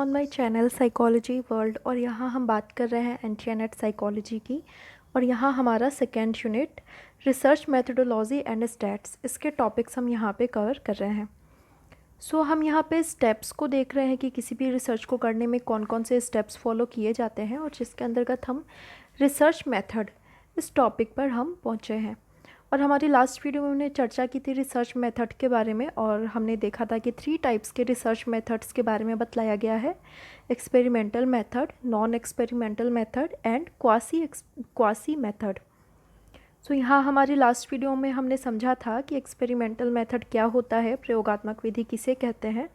On my channel psychology world और यहाँ हम बात कर रहे हैं एंटी साइकोलॉजी की। और यहाँ हमारा second unit research methodology and stats, इसके टॉपिक्स हम यहाँ पे कवर कर रहे हैं। हम यहाँ पे स्टेप्स को देख रहे हैं कि किसी भी रिसर्च को करने में कौन कौन से स्टेप्स फॉलो किए जाते हैं, और जिसके अंतर्गत हम रिसर्च मेथड इस टॉपिक पर हम पहुँचे हैं। और हमारी लास्ट वीडियो में हमने चर्चा की थी रिसर्च मेथड के बारे में, और हमने देखा था कि 3 टाइप्स के रिसर्च मेथड्स के बारे में बतलाया गया है: experimental method, non experimental method and quasi method. यहाँ हमारी लास्ट वीडियो में हमने समझा था कि एक्सपेरिमेंटल मेथड क्या होता है, प्रयोगात्मक विधि किसे कहते हैं,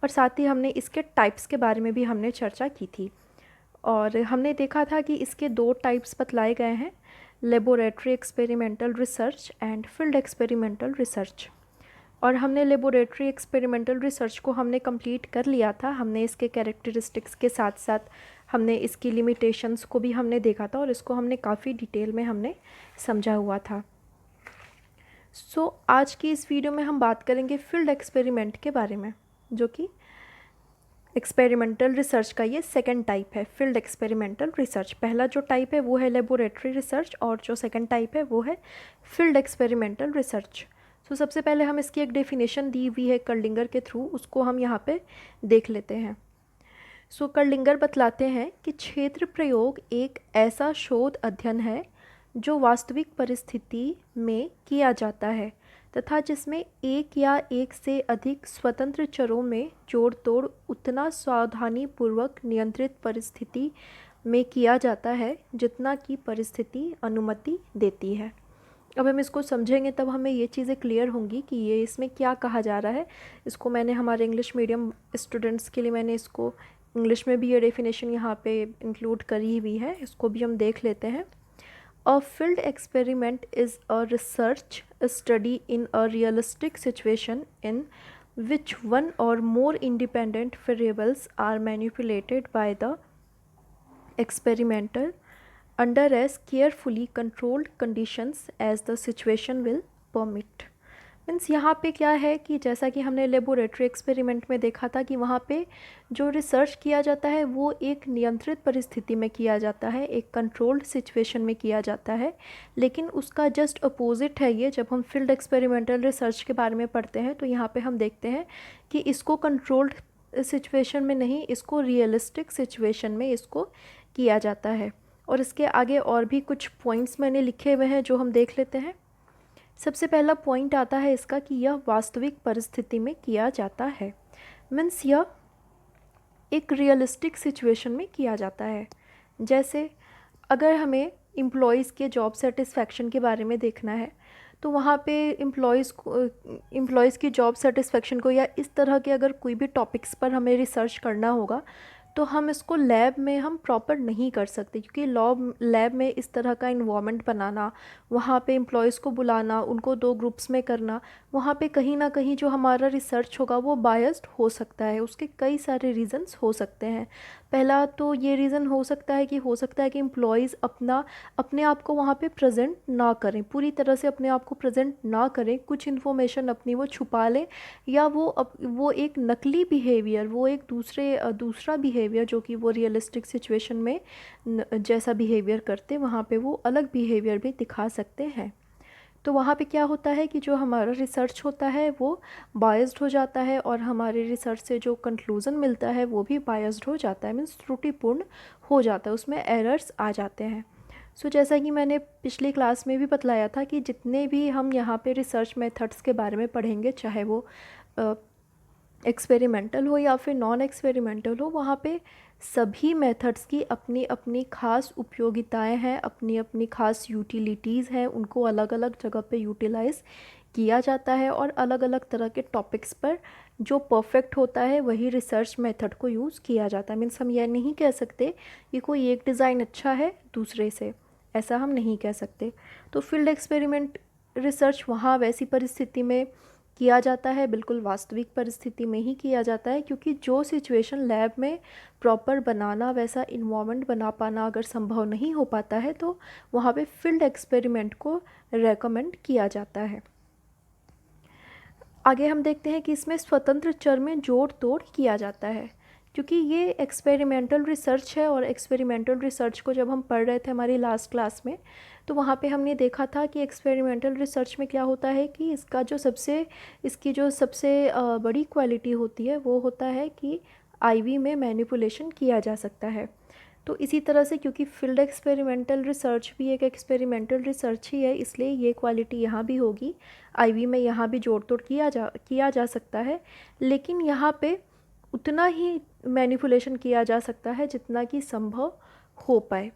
और साथ ही हमने इसके टाइप्स के बारे में भी हमने चर्चा की थी। और हमने देखा था कि इसके 2 टाइप्स बतलाए गए हैं: laboratory experimental research and field experimental research. और हमने लेबोरेटरी एक्सपेरिमेंटल रिसर्च को हमने कंप्लीट कर लिया था। हमने इसके कैरेक्टरिस्टिक्स के साथ साथ हमने इसकी लिमिटेशंस को भी हमने देखा था, और इसको हमने काफ़ी डिटेल में हमने समझा हुआ था। आज की इस वीडियो में हम बात करेंगे फील्ड एक्सपेरिमेंट के बारे में, जो कि एक्सपेरिमेंटल रिसर्च का ये सेकंड टाइप है, फील्ड एक्सपेरिमेंटल रिसर्च। पहला जो टाइप है वो है लेबोरेटरी रिसर्च, और जो सेकंड टाइप है वो है फील्ड एक्सपेरिमेंटल रिसर्च। सबसे पहले हम इसकी एक डेफिनेशन दी हुई है कर्लिंगर के थ्रू, उसको हम यहाँ पे देख लेते हैं। कर्लिंगर बतलाते हैं कि क्षेत्र प्रयोग एक ऐसा शोध अध्ययन है जो वास्तविक परिस्थिति में किया जाता है तथा जिसमें एक या एक से अधिक स्वतंत्र चरों में जोड़ तोड़ उतना सावधानीपूर्वक नियंत्रित परिस्थिति में किया जाता है जितना कि परिस्थिति अनुमति देती है। अब हम इसको समझेंगे तब हमें ये चीज़ें क्लियर होंगी कि ये इसमें क्या कहा जा रहा है। इसको मैंने हमारे इंग्लिश मीडियम स्टूडेंट्स के लिए मैंने इसको इंग्लिश में भी ये डेफिनेशन यहाँ पे इंक्लूड करी हुई है, इसको भी हम देख लेते हैं। A field experiment is a research study in a realistic situation in which one or more independent variables are manipulated by the experimenter under as carefully controlled conditions as the situation will permit। Means यहाँ पे क्या है कि जैसा कि हमने laboratory experiment में देखा था कि वहाँ पे जो रिसर्च किया जाता है वो एक नियंत्रित परिस्थिति में किया जाता है, एक कंट्रोल्ड सिचुएशन में किया जाता है। लेकिन उसका जस्ट अपोजिट है ये, जब हम फील्ड एक्सपेरिमेंटल रिसर्च के बारे में पढ़ते हैं तो यहाँ पे हम देखते हैं कि इसको कंट्रोल्ड सिचुएशन में नहीं, इसको रियलिस्टिक सिचुएशन में इसको किया जाता है। और इसके आगे और भी कुछ पॉइंट्स मैंने लिखे हुए हैं जो हम देख लेते हैं। सबसे पहला पॉइंट आता है इसका कि यह वास्तविक परिस्थिति में किया जाता है। मीन्स यह एक रियलिस्टिक सिचुएशन में किया जाता है। जैसे अगर हमें एम्प्लॉयज़ के जॉब सेटिस्फेक्शन के बारे में देखना है तो वहाँ पे एम्प्लॉयज़ की जॉब सेटिस्फेक्शन को या इस तरह के अगर कोई भी टॉपिक्स पर हमें रिसर्च करना होगा तो हम इसको लैब में हम प्रॉपर नहीं कर सकते, क्योंकि लैब में इस तरह का इन्वायरमेंट बनाना, वहाँ पे एम्प्लॉयज़ को बुलाना, उनको 2 ग्रुप्स में करना, वहाँ पे कहीं ना कहीं जो हमारा रिसर्च होगा वो बायस्ड हो सकता है। उसके कई सारे रीज़न्स हो सकते हैं। पहला तो ये रीज़न हो सकता है कि एम्प्लॉयज़ अपने आप को वहाँ पे प्रेजेंट ना करें, पूरी तरह से अपने आप को प्रेजेंट ना करें, कुछ इन्फॉर्मेशन अपनी वो छुपा लें, या वो एक नकली बिहेवियर, वो एक दूसरा बिहेवियर जो कि वो रियलिस्टिक सिचुएशन में जैसा बिहेवियर करते वहाँ पे वो अलग बिहेवियर भी दिखा सकते हैं। तो वहाँ पे क्या होता है कि जो हमारा रिसर्च होता है वो बायस्ड हो जाता है, और हमारे रिसर्च से जो कंक्लूज़न मिलता है वो भी बायस्ड हो जाता है, मीन्स त्रुटिपूर्ण हो जाता है, उसमें एरर्स आ जाते हैं। जैसा कि मैंने पिछली क्लास में भी बतलाया था कि जितने भी हम यहाँ पे रिसर्च मेथड्स के बारे में पढ़ेंगे, चाहे वो एक्सपेरिमेंटल हो या फिर नॉन एक्सपेरिमेंटल हो, वहाँ पे सभी मेथड्स की अपनी अपनी ख़ास उपयोगिताएं हैं, अपनी अपनी ख़ास यूटिलिटीज़ हैं, उनको अलग अलग जगह पे यूटिलाइज़ किया जाता है, और अलग अलग तरह के टॉपिक्स पर जो परफेक्ट होता है वही रिसर्च मेथड को यूज़ किया जाता है। मीन्स हम यह नहीं कह सकते कि कोई एक डिज़ाइन अच्छा है दूसरे से, ऐसा हम नहीं कह सकते। तो फील्ड एक्सपेरिमेंट रिसर्च वहाँ वैसी परिस्थिति में किया जाता है, बिल्कुल वास्तविक परिस्थिति में ही किया जाता है, क्योंकि जो सिचुएशन लैब में प्रॉपर बनाना, वैसा इन्वायरमेंट बना पाना अगर संभव नहीं हो पाता है तो वहाँ पे फील्ड एक्सपेरिमेंट को रेकमेंड किया जाता है। आगे हम देखते हैं कि इसमें स्वतंत्र चर में जोड़ तोड़ किया जाता है। क्योंकि ये एक्सपेरिमेंटल रिसर्च है, और एक्सपेरिमेंटल रिसर्च को जब हम पढ़ रहे थे हमारी लास्ट क्लास में, तो वहाँ पे हमने देखा था कि एक्सपेरिमेंटल रिसर्च में क्या होता है कि इसकी जो सबसे बड़ी क्वालिटी होती है वो होता है कि आईवी में मैनिपुलेशन किया जा सकता है। तो इसी तरह से क्योंकि फील्ड एक्सपेरिमेंटल रिसर्च भी एक एक्सपेरिमेंटल रिसर्च ही है, इसलिए ये क्वालिटी यहाँ भी होगी। आईवी में यहाँ भी जोड़ तोड़ किया जा सकता है, लेकिन यहाँ पे उतना ही मैनिपुलेशन किया जा सकता है जितना कि संभव हो पाए,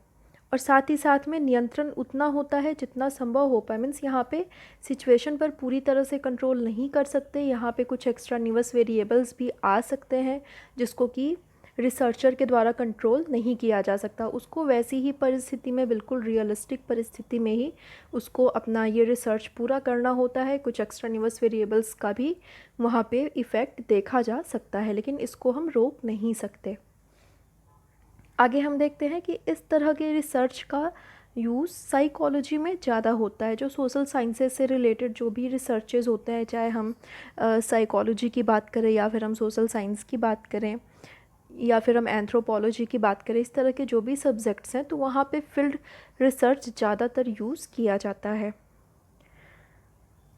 और साथ ही साथ में नियंत्रण उतना होता है जितना संभव हो पाए। मीन्स यहाँ पे सिचुएशन पर पूरी तरह से कंट्रोल नहीं कर सकते, यहाँ पे कुछ एक्स्ट्रानिवस वेरिएबल्स भी आ सकते हैं जिसको कि रिसर्चर के द्वारा कंट्रोल नहीं किया जा सकता। उसको वैसी ही परिस्थिति में, बिल्कुल रियलिस्टिक परिस्थिति में ही उसको अपना ये रिसर्च पूरा करना होता है। कुछ एक्स्ट्रानिवस वेरिएबल्स का भी वहाँ पे इफ़ेक्ट देखा जा सकता है, लेकिन इसको हम रोक नहीं सकते। आगे हम देखते हैं कि इस तरह के रिसर्च का यूज़ साइकोलॉजी में ज़्यादा होता है। जो सोशल साइंसेज से रिलेटेड जो भी रिसर्चेज होते हैं, चाहे हम साइकोलॉजी की बात करें या फिर हम सोशल साइंस की बात करें या फिर हम एंथ्रोपोलॉजी की बात करें, इस तरह के जो भी सब्जेक्ट्स हैं, तो वहाँ पे फील्ड रिसर्च ज़्यादातर यूज़ किया जाता है।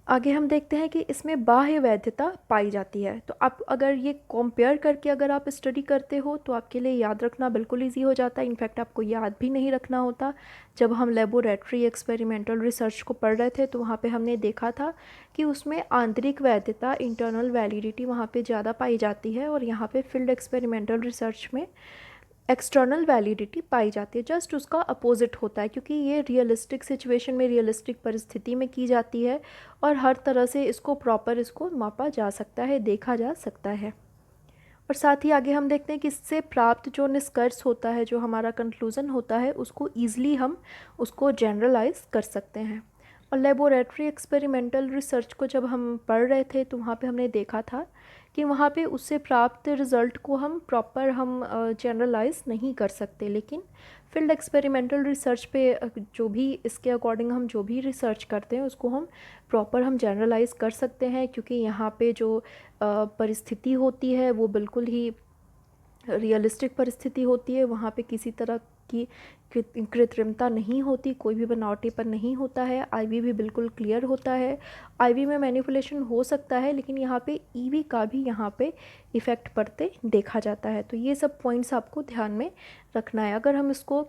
आगे हम देखते हैं कि इसमें बाह्य वैधता पाई जाती है। तो आप अगर ये कंपेयर करके अगर आप स्टडी करते हो तो आपके लिए याद रखना बिल्कुल ईजी हो जाता है। इनफैक्ट आपको याद भी नहीं रखना होता। जब हम लेबोरेटरी एक्सपेरिमेंटल रिसर्च को पढ़ रहे थे तो वहाँ पे हमने देखा था कि उसमें आंतरिक वैधता, इंटरनल वैलिडिटी वहाँ पे ज़्यादा पाई जाती है, और यहाँ पे फील्ड एक्सपेरिमेंटल रिसर्च में एक्सटर्नल वैलिडिटी पाई जाती है। जस्ट उसका अपोजिट होता है, क्योंकि ये रियलिस्टिक सिचुएशन में, रियलिस्टिक परिस्थिति में की जाती है, और हर तरह से इसको मापा जा सकता है, देखा जा सकता है। और साथ ही आगे हम देखते हैं कि इससे प्राप्त जो निष्कर्ष होता है, जो हमारा कंक्लूज़न होता है, उसको ईज़िली हम उसको जनरलाइज कर सकते हैं। और लेबोरेटरी एक्सपेरिमेंटल रिसर्च को जब हम पढ़ रहे थे तो वहाँ पे हमने देखा था कि वहाँ पे उससे प्राप्त रिज़ल्ट को हम जनरलाइज नहीं कर सकते, लेकिन फील्ड एक्सपेरिमेंटल रिसर्च पे जो भी इसके अकॉर्डिंग हम जो भी रिसर्च करते हैं उसको हम हम जनरलाइज कर सकते हैं, क्योंकि यहाँ पे जो परिस्थिति होती है वो बिल्कुल ही रियलिस्टिक परिस्थिति होती है। वहाँ पे किसी तरह की कृत्रिमता नहीं होती, कोई भी बनावटीपन नहीं होता है। आईवी भी बिल्कुल क्लियर होता है। आईवी में मैनिपुलेशन हो सकता है, लेकिन यहाँ पे ईवी का भी यहाँ पे इफ़ेक्ट पड़ते देखा जाता है। तो ये सब पॉइंट्स आपको ध्यान में रखना है। अगर हम इसको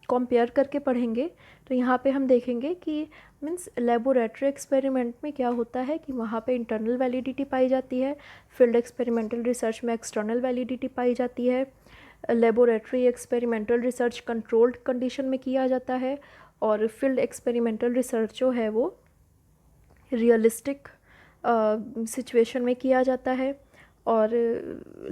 कंपेयर करके पढ़ेंगे तो यहाँ पे हम देखेंगे कि मीन्स लेबोरेटरी एक्सपेरिमेंट में क्या होता है कि वहाँ पे इंटरनल वैलिडिटी पाई जाती है, फील्ड एक्सपेरिमेंटल रिसर्च में एक्सटर्नल वैलिडिटी पाई जाती है। Laboratory experimental research controlled condition में किया जाता है, और फील्ड एक्सपेरिमेंटल रिसर्च जो है वो रियलिस्टिक सिचुएशन में किया जाता है। और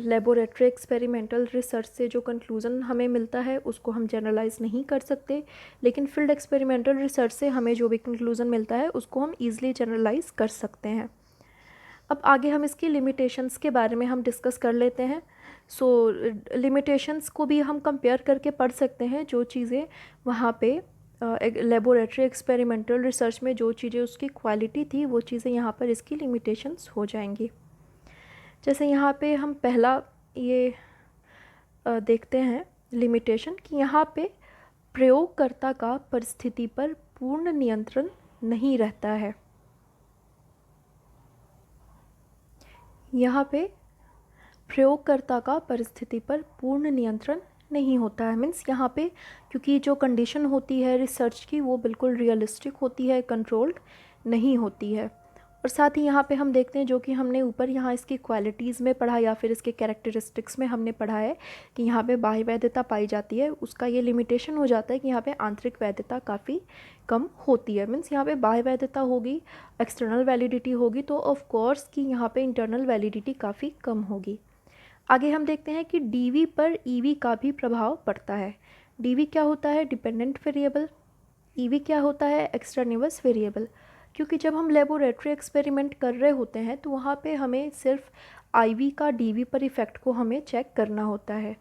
लेबोरेटरी एक्सपेरिमेंटल रिसर्च से जो कंक्लूज़न हमें मिलता है उसको हम जनरलाइज नहीं कर सकते, लेकिन फील्ड एक्सपेरिमेंटल रिसर्च से हमें जो भी कंक्लूज़न मिलता है उसको हम ईज़िली जनरलाइज कर सकते हैं। अब आगे हम इसकी लिमिटेशंस के बारे में हम डिस्कस कर लेते हैं। सो लिमिटेशंस को भी हम कंपेयर करके पढ़ सकते हैं। जो चीज़ें वहाँ पे लेबोरेटरी एक्सपेरिमेंटल रिसर्च में जो चीज़ें उसकी क्वालिटी थी, वो चीज़ें यहाँ पर इसकी लिमिटेशंस हो जाएंगी। जैसे यहाँ पे हम पहला ये देखते हैं लिमिटेशन कि यहाँ पे प्रयोगकर्ता का परिस्थिति पर पूर्ण नियंत्रण नहीं रहता है। यहाँ पे प्रयोगकर्ता का परिस्थिति पर पूर्ण नियंत्रण नहीं होता है। मीन्स यहाँ पे क्योंकि जो कंडीशन होती है रिसर्च की वो बिल्कुल रियलिस्टिक होती है, कंट्रोल्ड नहीं होती है। और साथ ही यहाँ पे हम देखते हैं जो कि हमने ऊपर यहाँ इसकी क्वालिटीज़ में पढ़ा या फिर इसके कैरेक्टरिस्टिक्स में हमने पढ़ा है कि यहाँ पे बाह्य वैधता पाई जाती है, उसका ये लिमिटेशन हो जाता है कि यहाँ पे आंतरिक वैधता काफ़ी कम होती है। मीन्स यहाँ पे बाह्य वैधता होगी, एक्सटर्नल वैलिडिटी होगी, तो ऑफ कोर्स कि यहाँ पे इंटरनल वैलिडिटी काफ़ी कम होगी। आगे हम देखते हैं कि डीवी पर ईवी का भी प्रभाव पड़ता है। डीवी क्या होता है? Dependent variable. ईवी क्या होता है? एक्सट्रानिवस वेरिएबल। क्योंकि जब हम लेबोरेटरी एक्सपेरिमेंट कर रहे होते हैं तो वहाँ पे हमें सिर्फ आईवी का डीवी पर इफ़ेक्ट को हमें चेक करना होता है।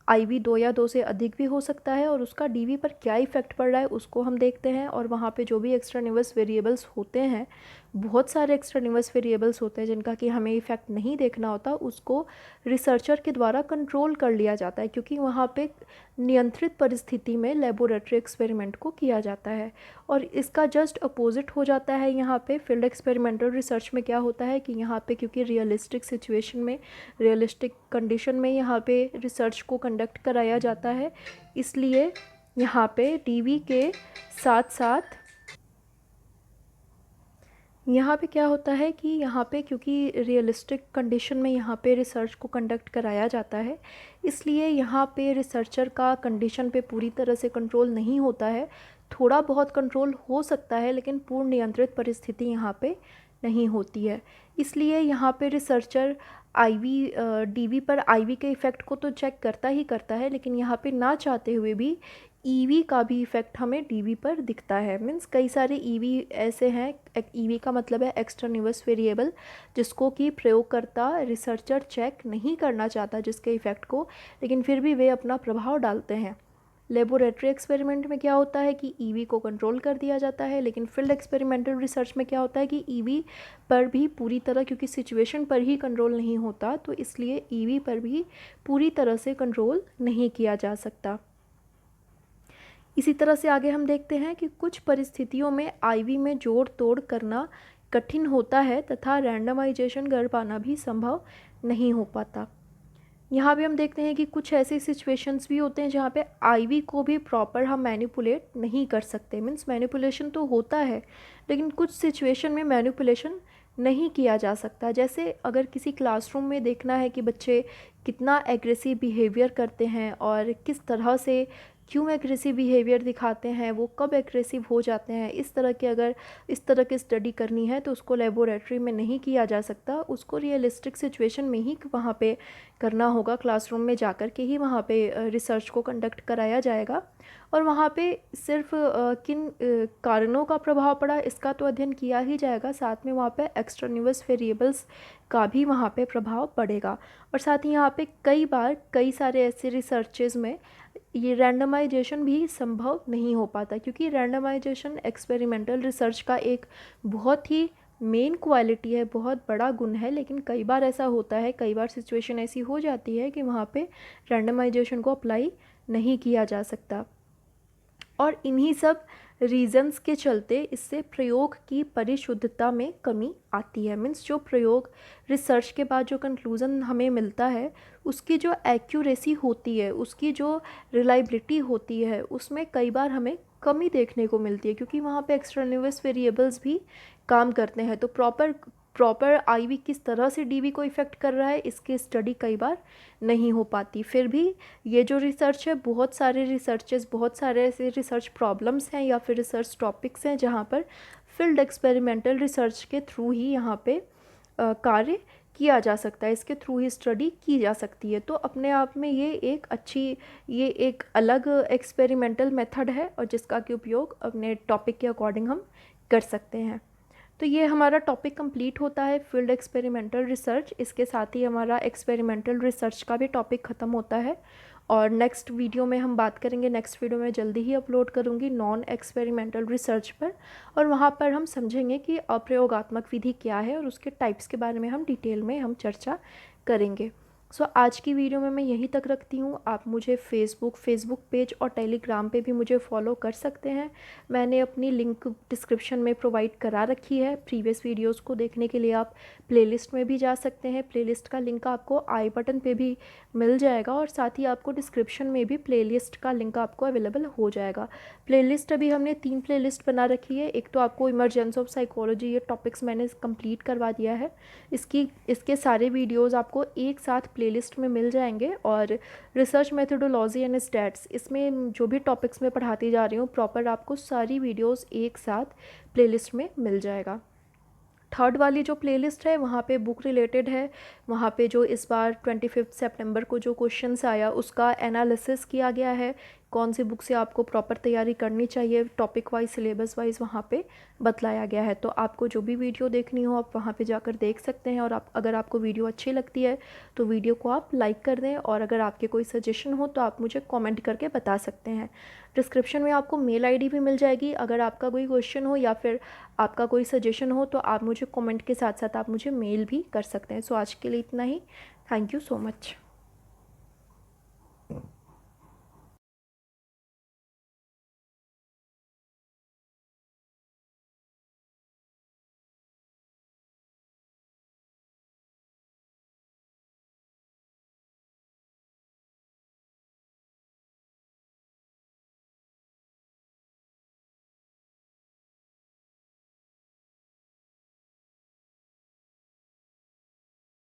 IV 2 या 2 से अधिक भी हो सकता है, और उसका DV पर क्या इफ़ेक्ट पड़ रहा है उसको हम देखते हैं। और वहाँ पे जो भी एक्स्ट्रानिवस वेरिएबल्स होते हैं, बहुत सारे एक्स्ट्रानिवस वेरिएबल्स होते हैं जिनका कि हमें इफ़ेक्ट नहीं देखना होता, उसको रिसर्चर के द्वारा कंट्रोल कर लिया जाता है, क्योंकि वहाँ पे नियंत्रित परिस्थिति में लेबोरेटरी एक्सपेरिमेंट को किया जाता है। और इसका जस्ट अपोजिट हो जाता है यहाँ पे फील्ड एक्सपेरिमेंटल रिसर्च में। क्या होता है कि यहाँ पे क्योंकि रियलिस्टिक सिचुएशन में, रियलिस्टिक कंडीशन में यहाँ पे रिसर्च को कंडक्ट कराया जाता है, इसलिए यहाँ पे DV के साथ साथ यहाँ पे क्या होता है कि यहाँ पे क्योंकि रियलिस्टिक कंडीशन में यहाँ पे रिसर्च को कंडक्ट कराया जाता है, इसलिए यहाँ पे रिसर्चर का कंडीशन पे पूरी तरह से कंट्रोल नहीं होता है। थोड़ा बहुत कंट्रोल हो सकता है, लेकिन पूर्ण नियंत्रित परिस्थिति यहाँ पे नहीं होती है। इसलिए यहाँ पे रिसर्चर DV पर IV के इफ़ेक्ट को तो चेक करता ही करता है, लेकिन यहाँ पे ना चाहते हुए भी EV का भी इफ़ेक्ट हमें DV पर दिखता है। मीन्स कई सारे EV ऐसे हैं, EV का मतलब है एक्स्ट्रानिवस वेरिएबल, जिसको कि प्रयोगकर्ता रिसर्चर चेक नहीं करना चाहता जिसके इफ़ेक्ट को, लेकिन फिर भी वे अपना प्रभाव डालते हैं। लेबोरेटरी एक्सपेरिमेंट में क्या होता है कि EV को कंट्रोल कर दिया जाता है, लेकिन फील्ड एक्सपेरिमेंटल रिसर्च में क्या होता है कि EV पर भी पूरी तरह, क्योंकि सिचुएशन पर ही कंट्रोल नहीं होता, तो इसलिए EV पर भी पूरी तरह से कंट्रोल नहीं किया जा सकता। इसी तरह से आगे हम देखते हैं कि कुछ परिस्थितियों में IV में जोड़ तोड़ करना कठिन होता है तथा रैंडमाइजेशन कर पाना भी संभव नहीं हो पाता। यहाँ भी हम देखते हैं कि कुछ ऐसे सिचुएशंस भी होते हैं जहाँ पे IV को भी प्रॉपर हम मैनिपुलेट नहीं कर सकते। मीन्स मैनिपुलेशन तो होता है, लेकिन कुछ सिचुएशन में मैनिपुलेशन नहीं किया जा सकता। जैसे अगर किसी क्लासरूम में देखना है कि बच्चे कितना एग्रेसिव बिहेवियर करते हैं और किस तरह से क्यों एग्रेसिव बिहेवियर दिखाते हैं, वो कब एग्रेसिव हो जाते हैं, इस तरह के अगर इस तरह की स्टडी करनी है तो उसको लेबोरेटरी में नहीं किया जा सकता, उसको रियलिस्टिक सिचुएशन में ही वहाँ पे करना होगा। क्लासरूम में जाकर के ही वहाँ पे रिसर्च को कंडक्ट कराया जाएगा। और वहाँ पे सिर्फ किन कारणों का प्रभाव पड़ा इसका तो अध्ययन किया ही जाएगा, साथ में वहाँ पे एक्सट्रानिवस वेरिएबल्स का भी वहाँ पे प्रभाव पड़ेगा। और साथ ही यहाँ पे कई बार कई सारे ऐसे रिसर्चेज में ये रैंडमाइजेशन भी संभव नहीं हो पाता, क्योंकि रैंडमाइजेशन एक्सपेरिमेंटल रिसर्च का एक बहुत ही मेन क्वालिटी है, बहुत बड़ा गुण है। लेकिन कई बार ऐसा होता है, कई बार सिचुएशन ऐसी हो जाती है कि वहाँ पे रैंडमाइजेशन को अप्लाई नहीं किया जा सकता। और इन्हीं सब रीज़न्स के चलते इससे प्रयोग की परिशुद्धता में कमी आती है। मीन्स जो प्रयोग रिसर्च के बाद जो कंक्लूज़न हमें मिलता है, उसकी जो एक्यूरेसी होती है, उसकी जो रिलायबिलिटी होती है, उसमें कई बार हमें कमी देखने को मिलती है, क्योंकि वहाँ पे एक्सट्रानिवस वेरिएबल्स भी काम करते हैं। तो प्रॉपर IV किस तरह से DV को इफ़ेक्ट कर रहा है, इसकी स्टडी कई बार नहीं हो पाती। फिर भी ये जो रिसर्च है, बहुत सारे ऐसे रिसर्च प्रॉब्लम्स हैं या फिर रिसर्च टॉपिक्स हैं जहाँ पर फील्ड एक्सपेरिमेंटल रिसर्च के थ्रू ही यहाँ पे कार्य किया जा सकता है, इसके थ्रू ही स्टडी की जा सकती है। तो अपने आप में ये एक अलग एक्सपेरिमेंटल मेथड है, और जिसका कि उपयोग अपने टॉपिक के अकॉर्डिंग हम कर सकते हैं। तो ये हमारा टॉपिक कंप्लीट होता है, फील्ड एक्सपेरिमेंटल रिसर्च। इसके साथ ही हमारा एक्सपेरिमेंटल रिसर्च का भी टॉपिक ख़त्म होता है। और नेक्स्ट वीडियो में हम बात करेंगे, नेक्स्ट वीडियो में जल्दी ही अपलोड करूँगी नॉन एक्सपेरिमेंटल रिसर्च पर, और वहाँ पर हम समझेंगे कि अप्रयोगात्मक विधि क्या है और उसके टाइप्स के बारे में हम डिटेल में हम चर्चा करेंगे। सो आज की वीडियो में मैं यहीं तक रखती हूँ। आप मुझे फेसबुक पेज और टेलीग्राम पे भी मुझे फॉलो कर सकते हैं। मैंने अपनी लिंक डिस्क्रिप्शन में प्रोवाइड करा रखी है। प्रीवियस वीडियोस को देखने के लिए आप प्लेलिस्ट में भी जा सकते हैं। प्लेलिस्ट का लिंक आपको आई बटन पे भी मिल जाएगा, और साथ ही आपको डिस्क्रिप्शन में भी प्लेलिस्ट का लिंक आपको अवेलेबल हो जाएगा। प्लेलिस्ट अभी हमने 3 प्लेलिस्ट बना रखी है। एक तो आपको इमरजेंसी ऑफ साइकोलॉजी, ये टॉपिक्स मैंने कंप्लीट करवा दिया है। इसके सारे वीडियोज़ आपको एक साथ प्लेलिस्ट में मिल जाएंगे। और रिसर्च मेथोडोलॉजी एंड स्टैट्स, इसमें जो भी टॉपिक्स मैं पढ़ाती जा रही हूँ, प्रॉपर आपको सारी वीडियोस एक साथ प्लेलिस्ट में मिल जाएगा। थर्ड वाली जो प्लेलिस्ट है वहाँ पे बुक रिलेटेड है। वहाँ पे जो इस बार 25 सितंबर को जो क्वेश्चंस आया उसका एनालिसिस किया गया है, कौन सी बुक से आपको प्रॉपर तैयारी करनी चाहिए, टॉपिक वाइज सिलेबस वाइज वहाँ पे बतलाया गया है। तो आपको जो भी वीडियो देखनी हो आप वहाँ पे जाकर देख सकते हैं। और अगर आपको वीडियो अच्छी लगती है तो वीडियो को आप लाइक कर दें, और अगर आपके कोई सजेशन हो तो आप मुझे कमेंट करके बता सकते हैं। डिस्क्रिप्शन में आपको मेल आईडी भी मिल जाएगी। अगर आपका कोई क्वेश्चन हो या फिर आपका कोई सजेशन हो तो आप मुझे कमेंट के साथ साथ आप मुझे मेल भी कर सकते हैं। सो आज के लिए इतना ही। Thank you so much.